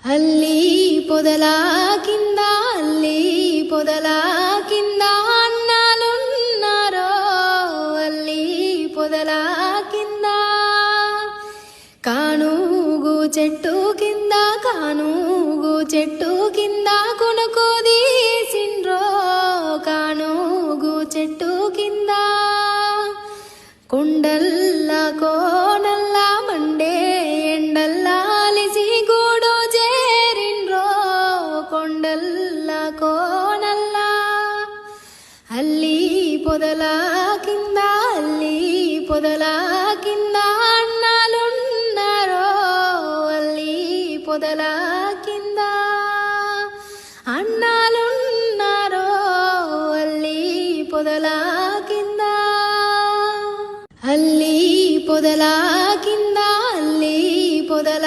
అల్లి పొదల కింద అల్లి పొదల కింద అన్నాలున్నారో అల్లి పొదల కింద కానుగు చెట్టు కింద కానుగు చెట్టు కింద కొనుకో తీసిండ్రో కానుగు చెట్టు కింద కొండల్ల కోనల్ల మండే ఎండల్లా అలిసి గూడు చేరిండ్రో కొండల్ల కోనల్ల అల్లి పొదల కింద అల్లి పొదల కింద అన్నాలున్నారో అల్లి పొదల కింద అన్నాలున్నారో అల్లి పొదల కింద అల్లి పొదల కింద అల్లి పొదల